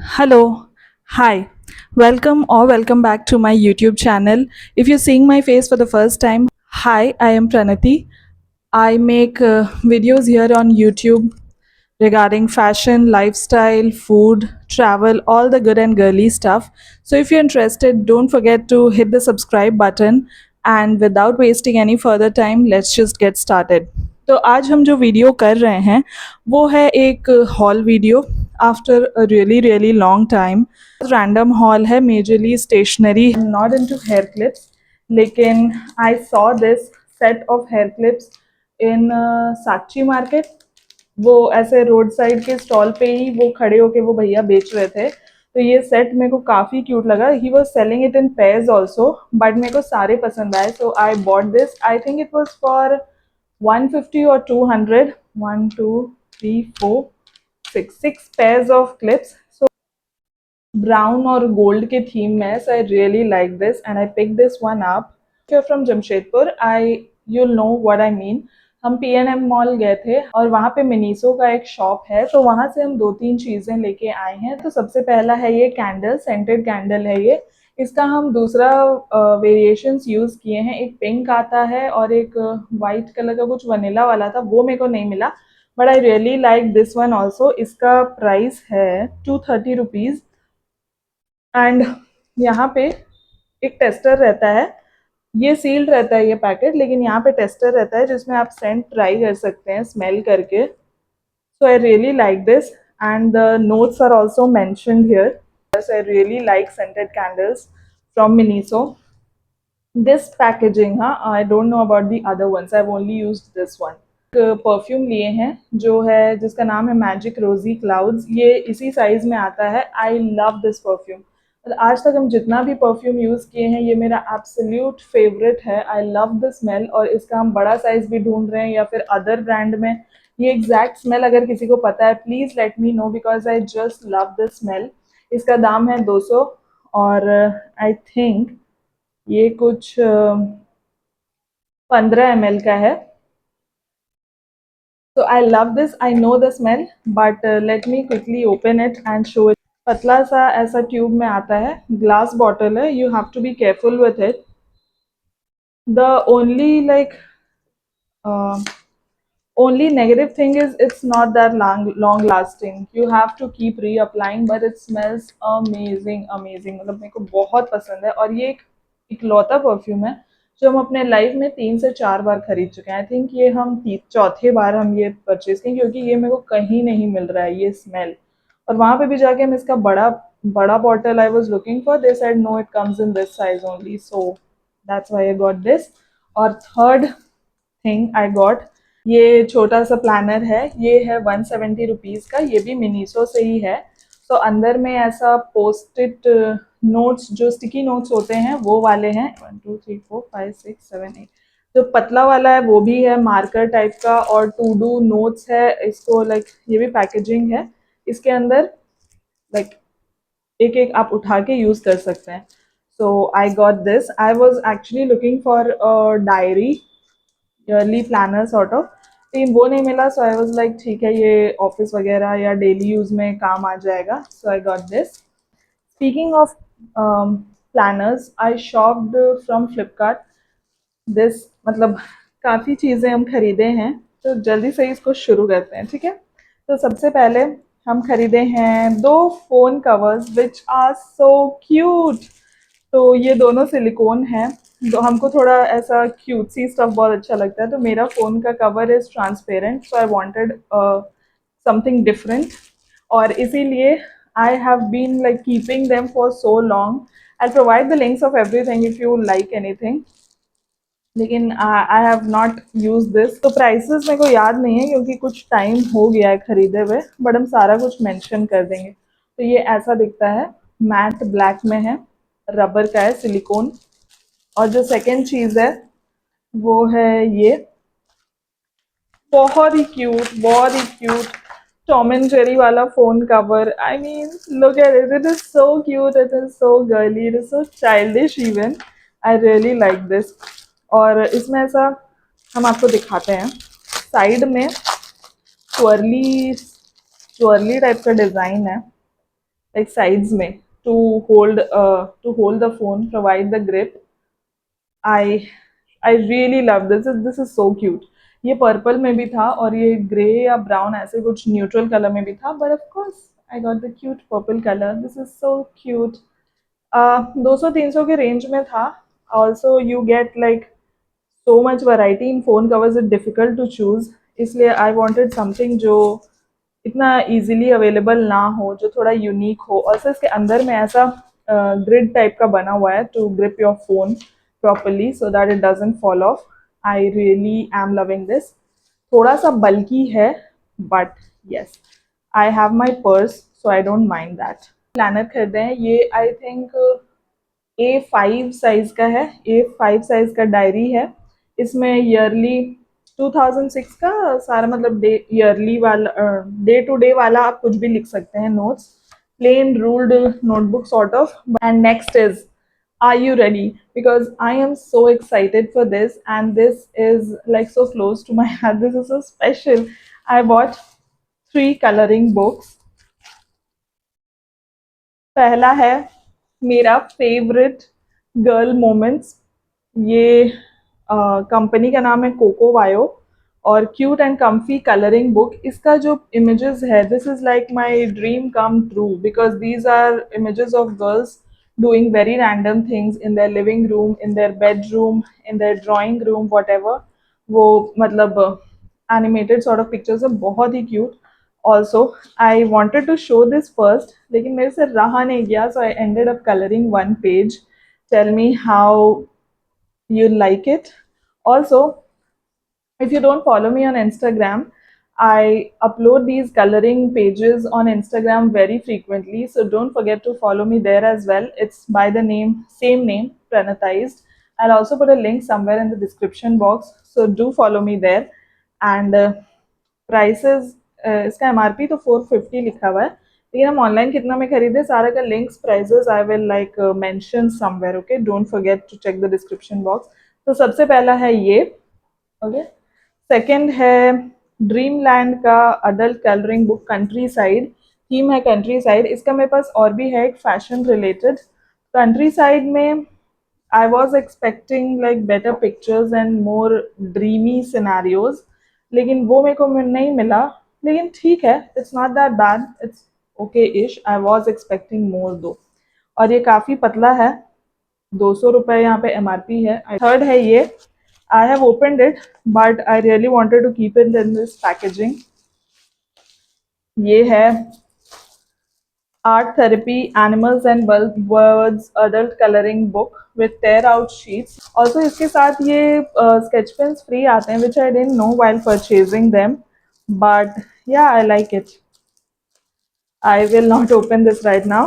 Hello, hi, welcome or welcome back to my YouTube channel. If you're seeing my face for the first time, hi, I am Pranati. I make videos here on YouTube regarding fashion, lifestyle, food, travel, all the good and girly stuff. So if you're interested, don't forget to hit the subscribe button. And without wasting any further time, let's just get started. तो आज हम जो video कर रहे हैं वो है एक haul video after a really really long time. Random haul है, majorly stationery, not into hair clips, लेकिन I saw this set of hair clips in Sakshi market. वो ऐसे रोड साइड के स्टॉल पे ही वो खड़े होके वो भैया बेच रहे थे, तो ये सेट मेरे को काफ़ी क्यूट लगा। He was selling it in pairs also, but मेरे को सारे पसंद आए, so I bought this. I think it was for 150 or 200. 1 2 3 4 6 pairs of clips, so brown और गोल्ड के थीम में। So I really like this and I pick this one up. You from Jamshedpur, I you'll know what I mean। हम P&M mall गए थे और वहाँ पे Miniso का एक शॉप है, तो वहाँ से हम 2-3 चीज़ें लेके आए हैं। तो सबसे पहला है ये कैंडल, सेंटेड कैंडल है ये। इसका हम दूसरा वेरिएशंस यूज़ किए हैं। एक पिंक आता है और एक वाइट कलर का कुछ वनीला वाला था, वो मेरे को नहीं मिला, but I really like this one also. इसका प्राइस है 230 रुपीज़। एंड यहाँ पे एक टेस्टर रहता है, ये सील्ड रहता है ये पैकेट, लेकिन यहाँ पे टेस्टर रहता है जिसमें आप सेंट ट्राई कर सकते हैं स्मेल करके। So I really like this and the notes are also mentioned here. I really like scented candles from Miniso. This packaging, हाँ, I don't know about the other ones, I have only used this one. Perfume लिए हैं जो है, जिसका नाम है magic रोजी clouds. ये इसी साइज में आता है। I love this perfume. आज तक हम जितना भी परफ्यूम यूज़ किए हैं, ये मेरा एब्सोल्यूट फेवरेट है। आई लव द स्मेल, और इसका हम बड़ा साइज भी ढूंढ रहे हैं या फिर अदर ब्रांड में। ये एग्जैक्ट स्मेल अगर किसी को पता है, please let me know, because I just love the smell. इसका दाम है 200, और आई थिंक ये कुछ 15 ml का है। So I love this. I know the smell, but let me quickly open it and show it. पतला सा ऐसा ट्यूब में आता है, ग्लास बॉटल है। You have to be careful with it. The uh, only negative thing is it's not that long lasting. You have to keep reapplying, but it smells amazing, amazing। मतलब मेरे को बहुत पसंद है, और ये एक इकलौता परफ्यूम है जो हम अपने लाइफ में 3 से 4 बार खरीद चुके हैं। आई थिंक ये हम चौथे बार हम ये परचेज किए, क्योंकि ये मेरे को कहीं नहीं मिल रहा है ये स्मेल। और वहाँ पे भी जाके हम इसका बड़ा बड़ा bottle I was looking for, they said no, it comes in this size only, so that's why I got this. और थर्ड थिंग आई गॉट ये छोटा सा प्लानर है। ये है 170 रुपीज़ का, ये भी मिनीसो से ही है। तो अंदर में ऐसा पोस्ट इट नोट्स, जो स्टिकी नोट्स होते हैं वो वाले हैं। 1 2 3 4 5 6 7 8। जो पतला वाला है वो भी है मार्कर टाइप का, और टू डू नोट्स है। इसको लाइक ये भी पैकेजिंग है इसके अंदर, लाइक एक एक आप उठा के यूज़ कर सकते हैं। So I got this. I was actually looking for a diary, yearly planner sort of, लेकिन वो नहीं मिला। सो आई वाज लाइक ठीक है, ये ऑफिस वगैरह या डेली यूज़ में काम आ जाएगा। So I got this. Speaking of planners, I shopped from Flipkart this. मतलब काफ़ी चीज़ें हम खरीदे हैं, तो जल्दी से इसको शुरू करते हैं, ठीक है। तो सबसे पहले हम खरीदे हैं 2 phone covers which are so cute. तो ये दोनों सिलिकॉन हैं, तो हमको थोड़ा ऐसा क्यूटसी स्टफ बहुत अच्छा लगता है। तो मेरा फ़ोन का cover is transparent, so I wanted something different, और इसीलिए I have been like keeping them for so long. I provide the links of everything if you like anything, लेकिन I have not use this. तो prices मेरे को याद नहीं है क्योंकि कुछ टाइम हो गया है खरीदे हुए, बट हम सारा कुछ मेंशन कर देंगे। तो ये ऐसा दिखता है, मैट ब्लैक में है, रबर का है, सिलिकॉन। और जो सेकंड चीज़ है वो है ये, बहुत ही क्यूट, बहुत ही क्यूट टॉम एंड जेरी वाला phone cover. I mean look at it, it is so cute, it is so girly, it is so childish even. I really like this. और इसमें ऐसा हम आपको दिखाते हैं, साइड में स्वर्ली स्वर्ली टाइप का डिज़ाइन है। like sides में to hold the phone, provide the grip. I I really love this. This is so cute. ये पर्पल में भी था और ये ग्रे या ब्राउन ऐसे कुछ न्यूट्रल कलर में भी था, but of course I got the cute purple colour. This is so cute. 200-300 के रेंज में था. Also you get like so much variety in phone covers, it difficult to choose. इसलिए आई wanted something जो इतना easily available ना हो, जो थोड़ा यूनिक हो. और फिर इसके अंदर में ऐसा ग्रिड टाइप का बना हुआ है to grip your phone properly so that it doesn't fall off. I really am loving this. थोड़ा सा बल्कि है, but yes, I have my purse so I don't mind that. Planner खरीदे हैं ये, आई थिंक A5 साइज का है. A5 size का डायरी है. इसमें ईयरली 2006 का सारा मतलब डे ईयरली वाला डे टू डे वाला आप कुछ भी लिख सकते हैं notes. Plain ruled notebook sort of. And next is, are you ready? Because I am so excited for this, and this is like so close to my heart. This is so special. I bought 3 coloring books. पहला है मेरा favourite girl moments. ये company का नाम है कोको वायो और cute and comfy colouring book. इसका जो इमेजेस है, this is like my dream come true because these are images of girls doing very random things in their living room, in their bedroom, in their drawing room, whatever. वो मतलब animated sort of pictures है, बहुत ही cute. Also, I wanted to show this first, लेकिन मेरे से रहा नहीं गया, so I ended up coloring one page. Tell me how you like it. Also, if you don't follow me on Instagram, I upload these coloring pages on Instagram very frequently, so don't forget to follow me there as well. It's by the same name, Pranatized. I'll also put a link somewhere in the description box, so do follow me there. And prices, इसका MRP तो 450 लिखा हुआ है, लेकिन हम online कितना में खरीदे सारा का links prices I will like mention somewhere. Okay, don't forget to check the description box. तो सबसे पहला है ये. ओके, सेकंड है ड्रीम लैंड का adult colouring book countryside. Theme है कंट्री साइड. इसका मेरे पास और भी है एक फैशन रिलेटेड. कंट्री साइड में I was expecting like better pictures and more dreamy sceneries, लेकिन वो मेरे को नहीं मिला. लेकिन ठीक है, it's not that bad, it's okay ish. I was expecting more दो. और ये काफ़ी पतला है. 200 रुपये यहाँ पे MRP है. थर्ड है ये. I have opened it, but I really wanted to keep it in this packaging. ये है Art Therapy Animals and Birds Adult Coloring Book with tear out sheets. Also इसके साथ ये sketch pens free आते हैं, which I didn't know while purchasing them, but yeah, I like it. I will not open this right now,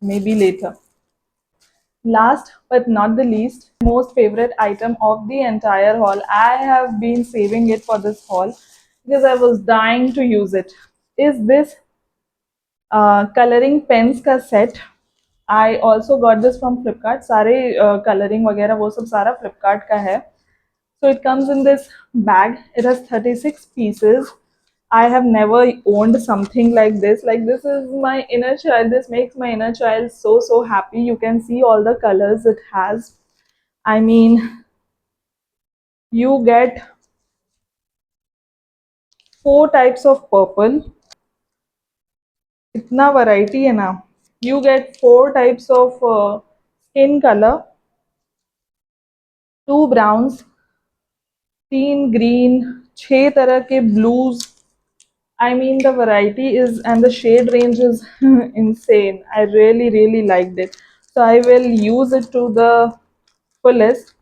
maybe later. Last but not the least, most favorite item of the entire haul. I have been saving it for this haul because I was dying to use it. Is this coloring pens का set. I also got this from Flipkart. सारे coloring वगैरह वो सब सारा Flipkart का है. So it comes in this bag. It has 36 pieces. I have never owned something like this. Like, this is my inner child. This makes my inner child so happy. You can see all the colors it has. I mean, you get 4 types of purple. Itna variety hai na. You get 4 types of skin color, 2 browns, 3 green, 6 तरह के blues. I mean, the variety is and the shade range is insane. I really liked it. So I will use it to the fullest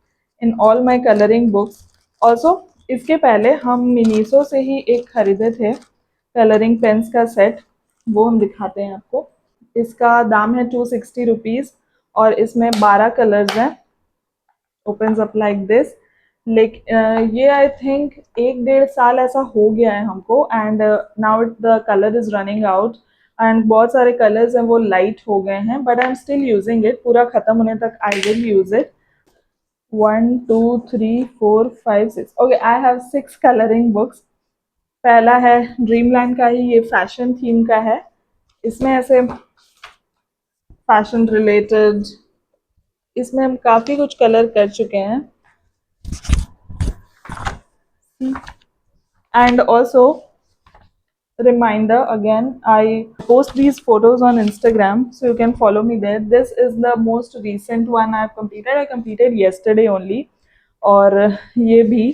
in all my coloring books. Also, इसके पहले हम Miniso से ही एक खरीदे थे colouring pens का set. वो हम दिखाते हैं आपको. इसका दाम है 260 रुपीज़ और इसमें 12 कलर्स हैं. opens up like this. लेकिन ये आई थिंक 1-1.5 साल ऐसा हो गया है हमको. And now the colour is running out and बहुत सारे कलर्स हैं वो लाइट हो गए हैं, but I am still using it. पूरा ख़त्म होने तक I will use it. 1 2 3 4 5 6. Okay, I have 6 colouring books. पहला है ड्रीमलैंड का ही, ये फैशन थीम का है. इसमें ऐसे फैशन रिलेटेड, इसमें हम काफ़ी कुछ कलर कर चुके हैं. And also, reminder again, I post these photos on Instagram, so you can follow me there. This is the most recent one I've completed. I completed yesterday only, और ये भी.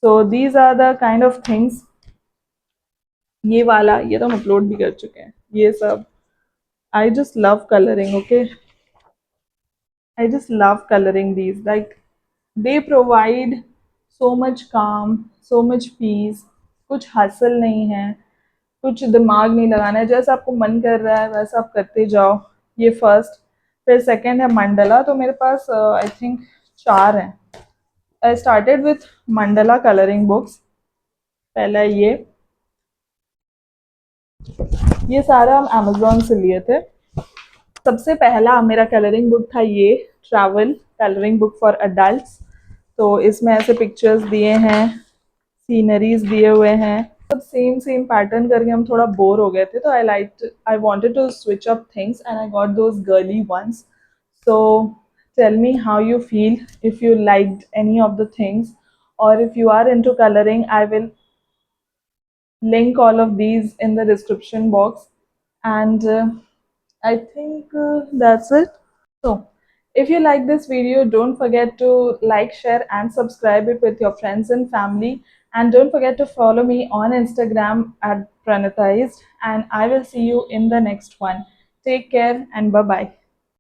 So these are the kind of things. ये वाला ये तो हम upload भी कर चुके हैं. ये सब I just love coloring. Okay, I just love coloring these. Like, they provide so much calm, so much peace. कुछ हासिल नहीं है, कुछ दिमाग नहीं लगाना है, जैसा आपको मन कर रहा है वैसा आप करते जाओ. ये फर्स्ट. फिर सेकंड है मंडला. तो मेरे पास आई थिंक 4 हैं. I started with Mandla colouring books. पहला ये सारा हम अमेजोन से लिए थे. सबसे पहला मेरा कलरिंग बुक था ये travel colouring book for adults. तो इसमें ऐसे पिक्चर्स दिए हैं, सीनरीज दिए हुए हैं, सब सेम सेम पैटर्न करके हम थोड़ा बोर हो गए थे. तो I wanted to switch up things and I got those girly ones. So tell me how you feel, if you liked any of the things, or if you are into coloring, I will link all of these in the description box. And I think that's it. So if you like this video, don't forget to like, share and subscribe it with your friends and family. And don't forget to follow me on Instagram at Pranatized. And I will see you in the next one. Take care and bye bye.